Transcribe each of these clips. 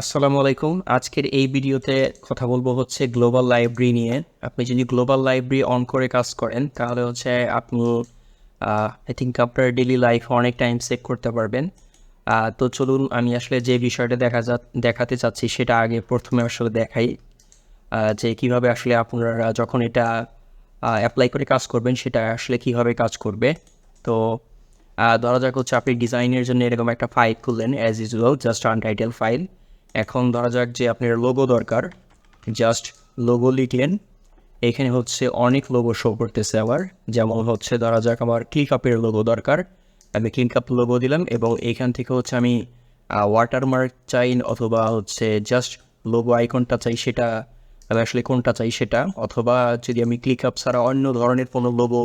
আসসালামু আলাইকুম। আজকের এই ভিডিওতে কথা বলবো হচ্ছে গ্লোবাল লাইব্রেরি নিয়ে। আপনি যদি গ্লোবাল লাইব্রেরি অন করে কাজ করেন তাহলে হচ্ছে আপনি আই থিঙ্ক আপনার ডেইলি লাইফ অনেক টাইম সেভ করতে পারবেন। তো চলুন আমি আসলে যে বিষয়টা দেখাতে চাচ্ছি সেটা আগে প্রথমে আসলে দেখাই, যে কিভাবে আসলে আপনারা যখন এটা অ্যাপ্লাই করে কাজ করবেন সেটা আসলে কিভাবে কাজ করবে। তো ধরা যাক হচ্ছে আপনি ডিজাইনের জন্য এরকম একটা ফাইল খুললেন as usual, just untitled file. এখন ধরা যাক যে আপনার লোগো দরকার, জাস্ট লোগো লিখলেন। এখানে হচ্ছে অনেক লোগো শো করতেছে আবার, যেমন হচ্ছে ধরা যাক আমার ক্লিক আপের লোগো দরকার, আমি ক্লিক আপ লোগো দিলাম এবং এইখান থেকে হচ্ছে আমি ওয়াটারমার্ক চাই অথবা হচ্ছে জাস্ট লোগো আইকনটা চাই, সেটা আমি আসলে কোনটা চাই সেটা, অথবা যদি আমি ক্লিক আপ ছাড়া অন্য ধরনের কোনো লোগো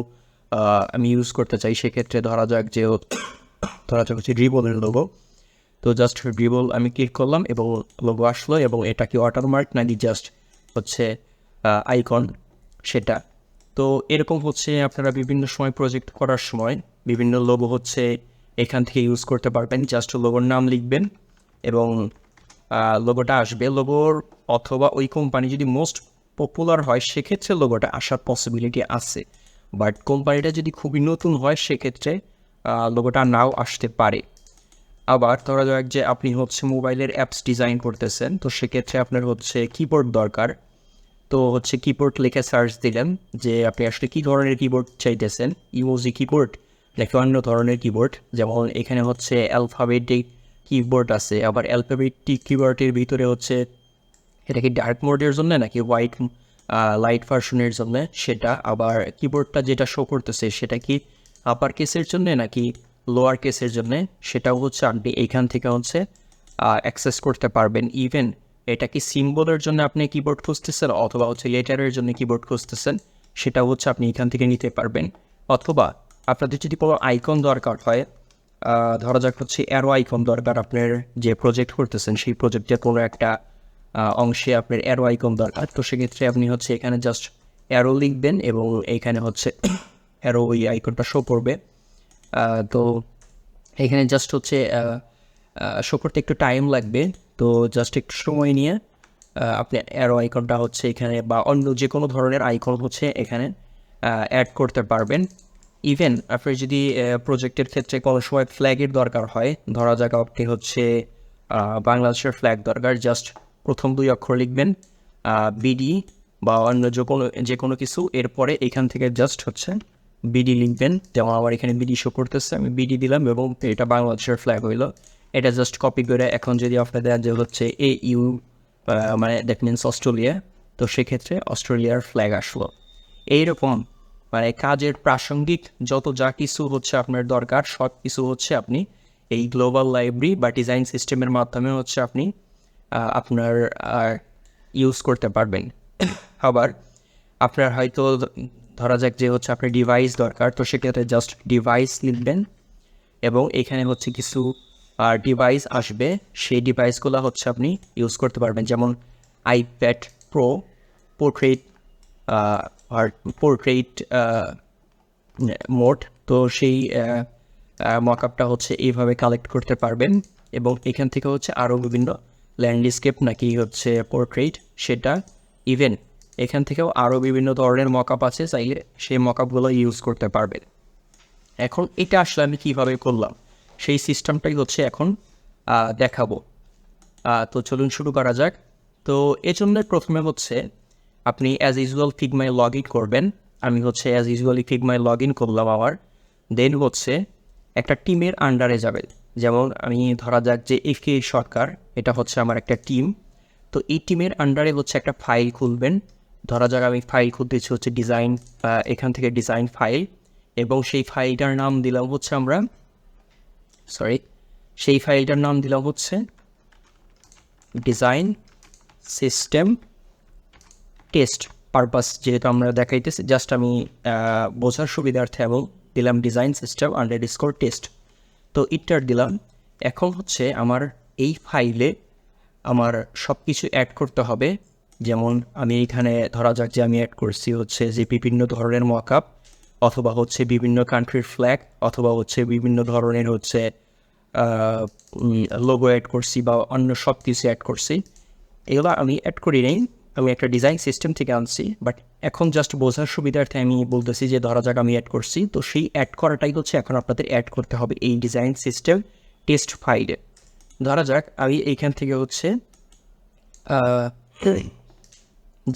আমি ইউজ করতে চাই সেক্ষেত্রে ধরা যাক হচ্ছে রিবনের লোগো। তো জাস্ট রিবল আমি ক্লিক করলাম এবং লোগো আসলো, এবং এটা কি ওয়াটারমার্ক নাকি জাস্ট হচ্ছে আইকন সেটা। তো এরকম হচ্ছে আপনারা বিভিন্ন সময় প্রজেক্ট করার সময় বিভিন্ন লোগো হচ্ছে এখান থেকে ইউজ করতে পারবেন। জাস্ট লোগোর নাম লিখবেন এবং লোগোটা আসবে। লোগোর অথবা ওই কোম্পানি যদি মোস্ট পপুলার হয় সেক্ষেত্রে লোগোটা আসার পসিবিলিটি আছে, বাট কোম্পানিটা যদি খুবই নতুন হয় সেক্ষেত্রে লোগোটা নাও আসতে পারে। আবার ধরা যাক যে আপনি হচ্ছে মোবাইলের অ্যাপস ডিজাইন করতেছেন, তো সেক্ষেত্রে আপনার হচ্ছে কিবোর্ড দরকার। তো হচ্ছে কিবোর্ড লিখে সার্চ দিলেন যে আপনি আসলে কী ধরনের কিবোর্ড চাইতেছেন, ইমোজি কিবোর্ড নাকি অন্য ধরনের কিবোর্ড। যেমন এখানে হচ্ছে অ্যালফাবেটিক কিবোর্ড আছে, আবার অ্যালফাবেটিক কিবোর্ডের ভিতরে হচ্ছে এটা কি ডার্ক মোডের জন্য নাকি হোয়াইট লাইট ভার্সনের জন্য সেটা। আবার কিবোর্ডটা যেটা শো করতেছে সেটা কি আপার কেসের জন্য নাকি লোয়ার কেসের জন্য, সেটাও হচ্ছে আপনি এইখান থেকে হচ্ছে অ্যাক্সেস করতে পারবেন। ইভেন এটা কি সিম্বলের জন্য আপনি কিবোর্ড খুঁজতেছেন অথবা হচ্ছে লেটারের জন্য কিবোর্ড খুঁজতেছেন, সেটাও হচ্ছে আপনি এখান থেকে নিতে পারবেন। অথবা আপনাদের যদি কোনো আইকন দরকার হয়, ধরা যাক হচ্ছে অ্যারো আইকন দরকার, আপনার যে প্রজেক্ট করতেছেন সেই প্রজেক্টের কোনো একটা অংশে আপনার অ্যারো আইকন দরকার, তো সেক্ষেত্রে আপনি হচ্ছে এখানে জাস্ট অ্যারো লিখবেন এবং এইখানে হচ্ছে অ্যারো ওই আইকনটা শো করবে। তো এখানে জাস্ট হচ্ছে শো করতে একটু টাইম লাগবে, তো জাস্ট একটু সময় নিয়ে আপনি অ্যারো আইকনটা হচ্ছে এখানে বা অন্য যে কোনো ধরনের আইকন হচ্ছে এখানে অ্যাড করতে পারবেন। ইভেন আপনার যদি প্রজেক্টের ক্ষেত্রে কোনো সময় ফ্ল্যাগের দরকার হয়, ধরা যাক আপনি হচ্ছে বাংলাদেশের ফ্ল্যাগ দরকার, জাস্ট প্রথম দুই অক্ষর লিখবেন বিডি বা অন্য যে কোনো কিছু, এরপরে এখান থেকে জাস্ট হচ্ছে বিডি লিখবেন। যেমন আমার এখানে বিডি শো করতেছে, আমি বিডি দিলাম এবং এটা বাংলাদেশের ফ্ল্যাগ হইলো। এটা জাস্ট কপি করে এখন যদি আপনাদের যে হচ্ছে ইউ মানে দ্যাট মিনস অস্ট্রেলিয়া, তো সেক্ষেত্রে অস্ট্রেলিয়ার ফ্ল্যাগ আসলো। এইরকম মানে কাজের প্রাসঙ্গিক যত যা কিছু হচ্ছে আপনার দরকার সব কিছু হচ্ছে আপনি এই গ্লোবাল লাইব্রেরি বা ডিজাইন সিস্টেমের মাধ্যমে হচ্ছে আপনি আপনার ইউজ করতে পারবেন। আবার আপনার হয়তো ধরা যাক যে হচ্ছে আপনার ডিভাইস দরকার, তো সেক্ষেত্রে জাস্ট ডিভাইস লিখবেন এবং এখানে হচ্ছে কিছু ডিভাইস আসবে, সেই ডিভাইসগুলো হচ্ছে আপনি ইউজ করতে পারবেন। যেমন আইপ্যাড প্রো পোর্ট্রেট আর পোর্ট্রেট মোড, তো সেই মকআপটা হচ্ছে এইভাবে কালেক্ট করতে পারবেন এবং এখান থেকে হচ্ছে আরও বিভিন্ন ল্যান্ডস্কেপ নাকি হচ্ছে পোর্ট্রেট সেটা। ইভেন এখান থেকেও আরও বিভিন্ন ধরনের মকআপ আছে, চাইলে সেই মকআপগুলো ইউজ করতে পারবেন। এখন এটা আসলে আমি কীভাবে করলাম সেই সিস্টেমটাই হচ্ছে এখন দেখাবো। তো চলুন শুরু করা যাক। তো এজন্য প্রথমে হচ্ছে আপনি অ্যাজ ইউজুয়াল ফিগমায় লগ ইন করবেন। আমি হচ্ছে অ্যাজ ইউজুয়ালি ফিগমায় লগ ইন করলাম আমার। দেন হচ্ছে একটা টিমের আন্ডারে যাবেন। যেমন আমি ধরা যাক যে একে সরকার, এটা হচ্ছে আমার একটা টিম। তো এই টিমের আন্ডারে হচ্ছে একটা ফাইল খুলবেন। ধরা যাক আমি ফাইল খুলতেছি হচ্ছে ডিজাইন, এখান থেকে ডিজাইন ফাইল, এবং সেই ফাইলটার নাম দিলাম হচ্ছে সেই ফাইলটার নাম দিলাম হচ্ছে ডিজাইন সিস্টেম টেস্ট পারপাস, যেহেতু আমরা দেখাইতেছি জাস্ট আমি বোঝার সুবিধার্থে এবং দিলাম ডিজাইন সিস্টেম আন্ডারস্কোর টেস্ট। তো ইটার দিলাম। এখন হচ্ছে আমার এই ফাইলে আমার সব কিছু অ্যাড করতে হবে। যেমন আমি এখানে ধরা যাক যে আমি অ্যাড করছি হচ্ছে যে বিভিন্ন ধরনের মকআপ, অথবা হচ্ছে বিভিন্ন কান্ট্রির ফ্ল্যাগ, অথবা হচ্ছে বিভিন্ন ধরনের হচ্ছে লোগো অ্যাড করছি বা অন্য সব কিছু অ্যাড করছি, এগুলো আমি অ্যাড করি নাই, আমি একটা ডিজাইন সিস্টেম থেকে আনছি। বাট এখন জাস্ট বোঝার সুবিধার্থে আমি বলতেছি যে ধরা যাক আমি অ্যাড করছি, তো সেই অ্যাড করাটাই হচ্ছে এখন আপনাদের অ্যাড করতে হবে এই ডিজাইন সিস্টেম টেস্ট ফাইলে। ধরা যাক আমি এইখান থেকে হচ্ছে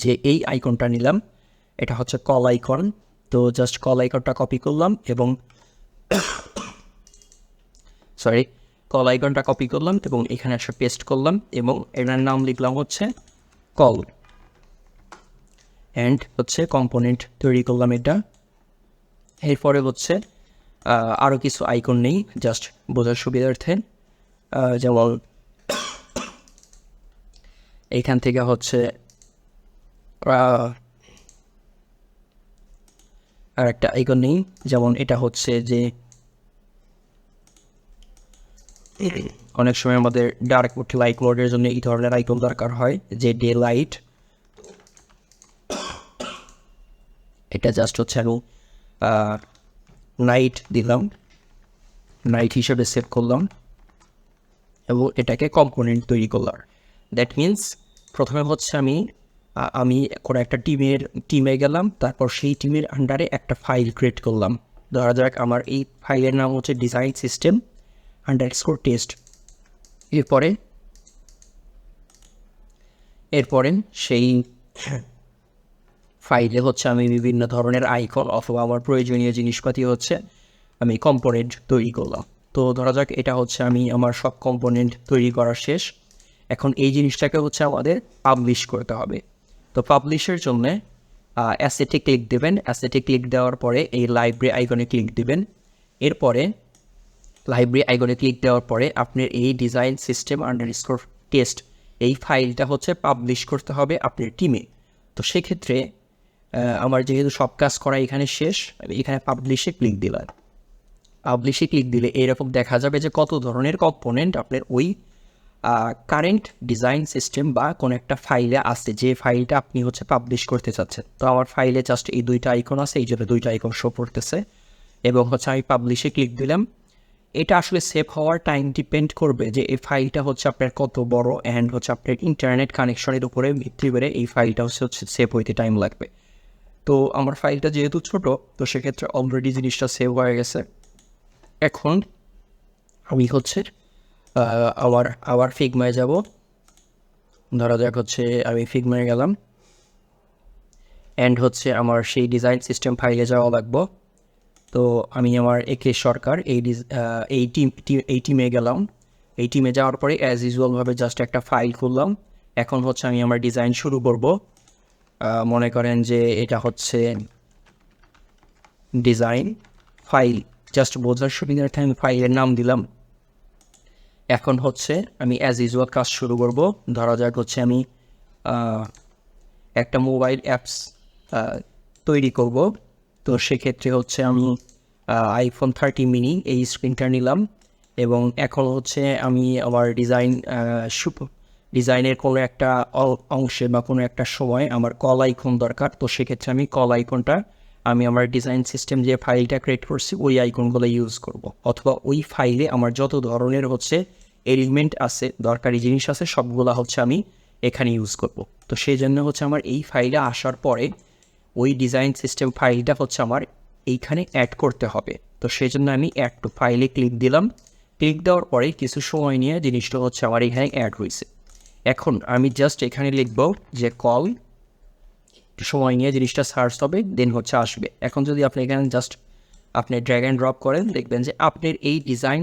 যে এই আইকনটা নিলাম, এটা হচ্ছে কল আইকন। তো জাস্ট কল আইকনটা কপি করলাম এবং কল আইকনটা কপি করলাম এবং এখানে একটা পেস্ট করলাম এবং এটার নাম লিখলাম হচ্ছে কল, অ্যান্ড হচ্ছে কম্পোনেন্ট তৈরি করলাম এটা। এরপরে হচ্ছে আরও কিছু আইকন নেই জাস্ট বোঝার সুবিধার্থে, যেমন এইখান থেকে হচ্ছে আর একটা আইকন নেই, যেমন এটা হচ্ছে যে অনেক সময় আমাদের ডার্ক মোড লাইট মোডের জন্য এই ধরনের আইকন দরকার হয়, যে ডে লাইট। এটা জাস্ট হচ্ছে আমি নাইট দিলাম, নাইট হিসেবে সেভ করলাম এবং এটাকে কম্পোনেন্ট তৈরি করলাম। দ্যাট মিন্স প্রথমে হচ্ছে আমি কোনো একটা টিমে গেলাম, তারপর সেই টিমের আন্ডারে একটা ফাইল ক্রিয়েট করলাম। ধরা যাক আমার এই ফাইলের নাম হচ্ছে ডিজাইন সিস্টেম আন্ডারস্কোর টেস্ট। এরপরে সেই ফাইলে হচ্ছে আমি বিভিন্ন ধরনের আইকন অথবা আমার প্রয়োজনীয় জিনিসপাতি হচ্ছে আমি কম্পোনেন্ট তৈরি করলাম। তো ধরা যাক এটা হচ্ছে আমি আমার সব কম্পোনেন্ট তৈরি করা শেষ। এখন এই জিনিসটাকে হচ্ছে আমাদের পাবলিশ করতে হবে। তো পাবলিশের জন্যে অ্যাসেটে ক্লিক দেবেন, অ্যাসেটে ক্লিক দেওয়ার পরে এই লাইব্রেরি আইকনে ক্লিক দেবেন। এরপরে লাইব্রেরি আইকনে ক্লিক দেওয়ার পরে আপনার এই ডিজাইন সিস্টেম আন্ডারস্কোর টেস্ট এই ফাইলটা হচ্ছে পাবলিশ করতে হবে আপনার টিমে। তো সেক্ষেত্রে আমার যেহেতু সব কাজ করা এখানে শেষ, আমি এখানে পাবলিশে ক্লিক দিলাম। পাবলিশে ক্লিক দিলে এরকম দেখা যাবে যে কত ধরনের কম্পোনেন্ট আপনার ওই কারেন্ট ডিজাইন সিস্টেম বা কোনো একটা ফাইলে আছে, যে ফাইলটা আপনি হচ্ছে পাবলিশ করতে চাচ্ছেন। তো আমার ফাইলে জাস্ট এই দুইটা আইকন আছে, এই জন্য দুইটা আইকন শো করতেছে এবং হচ্ছে আমি পাবলিশে ক্লিক দিলাম। এটা আসলে সেভ হওয়ার টাইম ডিপেন্ড করবে যে এই ফাইলটা হচ্ছে আপনার কত বড়, অ্যান্ড হচ্ছে আপনার ইন্টারনেট কানেকশনের উপরে ভিত্তি করে এই ফাইলটা হচ্ছে সেভ হইতে টাইম লাগবে। তো আমার ফাইলটা যেহেতু ছোট, তো সেক্ষেত্রে অলরেডি জিনিসটা সেভ হয়ে গেছে। এখন আমি হচ্ছে আবার ফিগমায় যাব। ধরা যাক হচ্ছে আমি ফিগমায় গেলাম, অ্যান্ড হচ্ছে আমার সেই ডিজাইন সিস্টেম ফাইলে যাওয়া লাগবো। তো আমি আমার একে সরকার এই টিমে গেলাম। এই টিমে যাওয়ার পরে অ্যাজ ইউজুয়ালভাবে জাস্ট একটা ফাইল খুললাম। এখন হচ্ছে আমি আমার ডিজাইন শুরু করব। মনে করেন যে এটা হচ্ছে ডিজাইন ফাইল, জাস্ট বোঝার সুবিধার্থে আমি ফাইলের নাম দিলাম। এখন হচ্ছে আমি অ্যাজ ইউজুয়াল কাজ শুরু করব। ধরা যাক হচ্ছে আমি একটা মোবাইল অ্যাপস তৈরি করব। তো সেক্ষেত্রে হচ্ছে আমি iPhone 30 mini এই স্ক্রিনটা নিলাম এবং এখন হচ্ছে আমি আমার ডিজাইনের কোনো একটা অংশে বা কোনো একটা সময় আমার কল আইকন দরকার। তো সেক্ষেত্রে আমি কল আইকনটা আমি আমার ডিজাইন সিস্টেম যে ফাইলটা ক্রিয়েট করছি ওই আইকনগুলো ইউজ করব, অথবা ওই ফাইলে আমার যত ধরনের হচ্ছে এলিমেন্ট আছে, দরকারি জিনিস আছে, সবগুলো হচ্ছে আমি এখানে ইউজ করব। তো সেই জন্য হচ্ছে আমার এই ফাইলে আসার পরে ওই ডিজাইন সিস্টেম ফাইলটা হচ্ছে আমার এইখানে অ্যাড করতে হবে। তো সেই জন্য আমি অ্যাড টু ফাইলে ক্লিক দিলাম। ক্লিক দেওয়ার পরে কিছু সময় নিয়ে জিনিসটা হচ্ছে আমার এখানে অ্যাড হয়েছে। এখন আমি জাস্ট এখানে লিখব যে কল, সময় নিয়ে জিনিসটা সার্চ হবে, দেন হচ্ছে আসবে। এখন যদি আপনি এখানে জাস্ট আপনি ড্র্যাগ অ্যান্ড ড্রপ করেন, দেখবেন যে আপনার এই ডিজাইন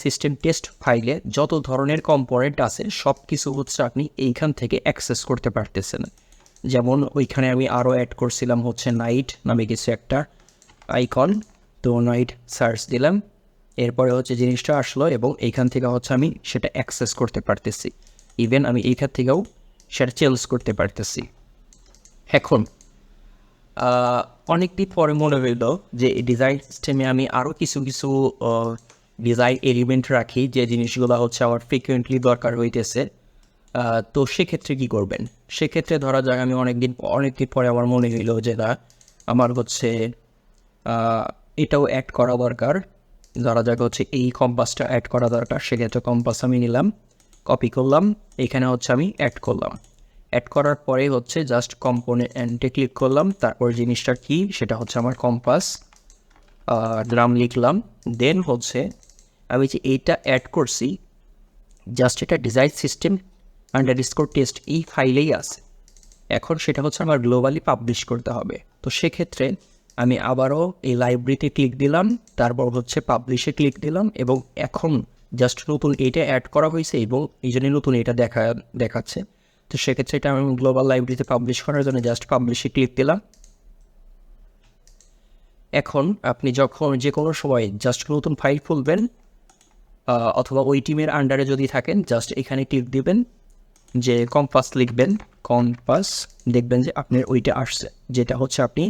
সিস্টেম টেস্ট ফাইলে যত ধরনের কম্পোনেন্ট আছে সব কিছু হচ্ছে আপনি এইখান থেকে অ্যাক্সেস করতে পারতেছেন। যেমন ওইখানে আমি আরও অ্যাড করছিলাম হচ্ছে নাইট নামে কিছু একটা আইকন। তো নাইট সার্চ দিলাম, এরপরে হচ্ছে জিনিসটা আসলো এবং এইখান থেকে হচ্ছে আমি সেটা অ্যাক্সেস করতে পারতেছি। ইভেন আমি এইখান থেকেও সেটা চেঞ্জ করতে পারতেছি। এখন অনেকদিন পরে মনে হইল যে এই ডিজাইন সিস্টেমে আমি আরও কিছু ডিজাইন এলিমেন্ট রাখি, যে জিনিসগুলো হচ্ছে আমার ফ্রিকুয়েন্টলি দরকার হইতেছে। তো সেক্ষেত্রে কী করবেন? সেক্ষেত্রে ধরা যাক আমি অনেকদিন পরে আমার মনে হইল যে না, আমার হচ্ছে এটাও অ্যাড করা দরকার, ধরা যাক হচ্ছে এই কম্পাসটা অ্যাড করা দরকার, সেক্ষেত্রে কম্পাস আমি নিলাম, কপি করলাম, এখানে হচ্ছে আমি অ্যাড করলাম। অ্যাড করার পরে হচ্ছে জাস্ট কম্পোনেন্টে ক্লিক করলাম, তারপর জিনিসটা কি সেটা হচ্ছে আমার কম্পাস, নাম লিখলাম। দেন হচ্ছে আমি যে এইটা অ্যাড করছি জাস্ট এটা ডিজাইন সিস্টেম আন্ডারস্কোর টেস্ট এই ফাইলেই আছে। এখন সেটা হচ্ছে আমার গ্লোবালি পাবলিশ করতে হবে। তো সেক্ষেত্রে আমি আবারও এই লাইব্রেরিতে ক্লিক দিলাম, তারপর হচ্ছে পাবলিশে ক্লিক দিলাম, এবং এখন জাস্ট নতুন এইটা অ্যাড করা হয়েছে এবং এই জন্যই নতুন এটা দেখাচ্ছে। তো সেক্ষেত্রে এটা আমি গ্লোবাল লাইব্রেরিতে পাবলিশ করার জন্য জাস্ট পাবলিশে ক্লিক দিলাম। এখন আপনি যখন যে কোনো সময় জাস্ট নতুন ফাইল খুলবেন অথবা ওই টিমের আন্ডারে যদি থাকেন জাস্ট এখানে ক্লিক দিবেন, যে কম্পাস লিখবেন, কম্পাস, দেখবেন যে আপনার ওইটা আসছে যেটা হচ্ছে আপনি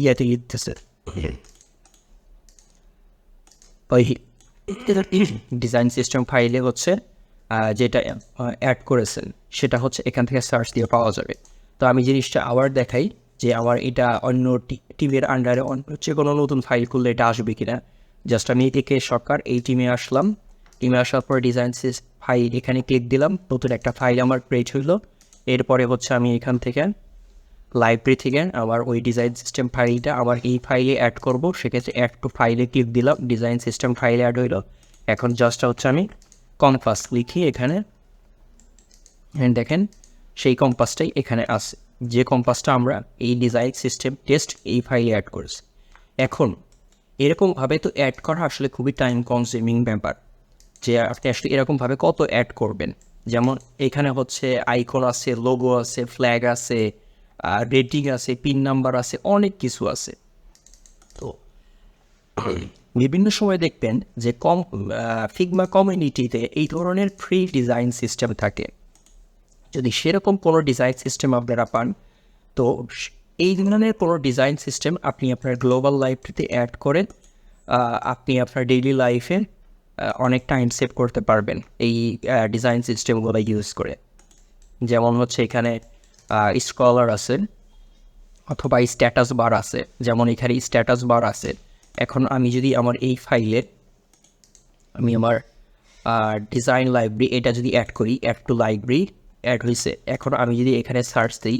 ইয়াতে লিখতেছে, ওই ডিজাইন সিস্টেম ফাইলে হচ্ছে যেটা অ্যাড করেছেন সেটা হচ্ছে এখান থেকে সার্চ দিয়ে পাওয়া যাবে। তো আমি জিনিসটা আবার দেখাই যে আমার এটা অন্য টিমের আন্ডারে হচ্ছে কোনো নতুন ফাইল খুললে এটা আসবে কিনা। জাস্ট আমি এদিকে সরকার এই টিমে আসলাম, টিমে আসার পর ডিজাইন ফাইল এখানে ক্লিক দিলাম, নতুন একটা ফাইল আমার ক্রিয়েট হইলো। এরপরে হচ্ছে আমি এখান থেকে লাইব্রেরি থেকে আমার ওই ডিজাইন সিস্টেম ফাইলটা আমার এই ফাইলে অ্যাড করব, সেক্ষেত্রে অ্যাড টু ফাইলে ক্লিক দিলাম, ডিজাইন সিস্টেম ফাইলে অ্যাড হইলো। এখন জাস্ট হচ্ছে আমি কম্পাস লিখি এখানে, দেখেন সেই কম্পাসটাই এখানে আছে, যে কম্পাসটা আমরা এই ডিজাইন সিস্টেম টেস্ট এই ফাইলে অ্যাড করেছি। এখন এরকমভাবে তো অ্যাড করা আসলে খুবই টাইম কনজিউমিং ব্যাপার, যে আপনি আসলে এরকমভাবে কত অ্যাড করবেন। যেমন এখানে হচ্ছে আইকন আছে, লোগো আছে, ফ্ল্যাগ আছে, রেটিং আছে, পিন নাম্বার আছে, অনেক কিছু আছে। তো বিভিন্ন সময় দেখবেন যে ফিগমা কমিউনিটিতে এই ধরনের ফ্রি ডিজাইন সিস্টেম থাকে। যদি সেরকম কোনো ডিজাইন সিস্টেম আপনারা পান, তো এই ধরনের কোনো ডিজাইন সিস্টেম আপনি আপনার গ্লোবাল লাইব্রেরিতে অ্যাড করেন, আপনি আপনার ডেইলি লাইফে অনেক টাইম সেভ করতে পারবেন এই ডিজাইন সিস্টেমগুলো ইউজ করে। যেমন হচ্ছে এখানে স্ক্রলার আছে অথবা স্ট্যাটাস বার আছে, যেমন এখানে স্ট্যাটাস বার আছে। এখন আমি যদি আমার এই ফাইলে আমি আমার ডিজাইন লাইব্রেরি এটা যদি অ্যাড করি, অ্যাড টু লাইব্রেরি অ্যাড হয়েছে। এখন আমি যদি এখানে সার্চ দিই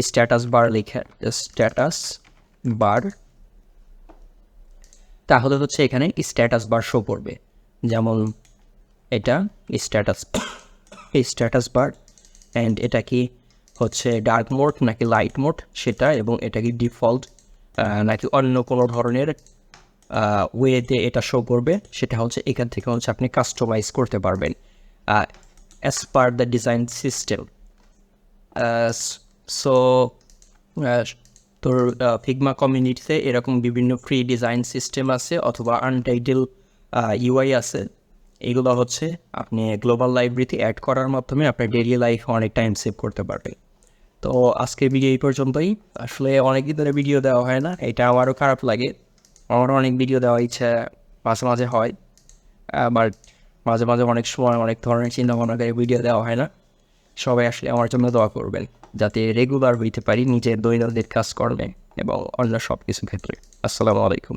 স্ট্যাটাস বার লিখে, স্ট্যাটাস বার, তাহলে হচ্ছে এখানে স্ট্যাটাস বার শো করবে। যেমন এটা স্ট্যাটাস বার, অ্যান্ড এটা কি হচ্ছে ডার্ক মোড নাকি লাইট মোড সেটা, এবং এটা কি ডিফল্ট নাকি অন্য কোনো ধরনের ওয়েতে এটা শো করবে, সেটা হচ্ছে এখান থেকে হচ্ছে আপনি কাস্টমাইজ করতে পারবেন as per the design system. So তোর ফিগমা কমিউনিটিতে এরকম বিভিন্ন ফ্রি ডিজাইন সিস্টেম আছে অথবা আনটাইটেল ইউআই আছে। এগুলো হচ্ছে আপনি গ্লোবাল লাইব্রেরিতে অ্যাড করার মাধ্যমে আপনার ডেইলি লাইফে অনেক টাইম সেভ করতে পারবেন। তো আজকের ভিডিও এই পর্যন্তই। আসলে অনেক দিন ধরে ভিডিও দেওয়া হয় না, এটা আমারও খারাপ লাগে। আমারও অনেক ভিডিও দেওয়ার ইচ্ছা মাঝে মাঝে হয়, বাট মাঝে মাঝে অনেক সময় অনেক ধরনের চিন্তা ভাবনা করে ভিডিও দেওয়া হয় না। সবাই আসলে আমার জন্য দোয়া করবেন যাতে রেগুলার হইতে পারি নিজের দৈনন্দিন কাজকর্মে এবং অন্য সব কিছু ক্ষেত্রে। আসসালামু আলাইকুম।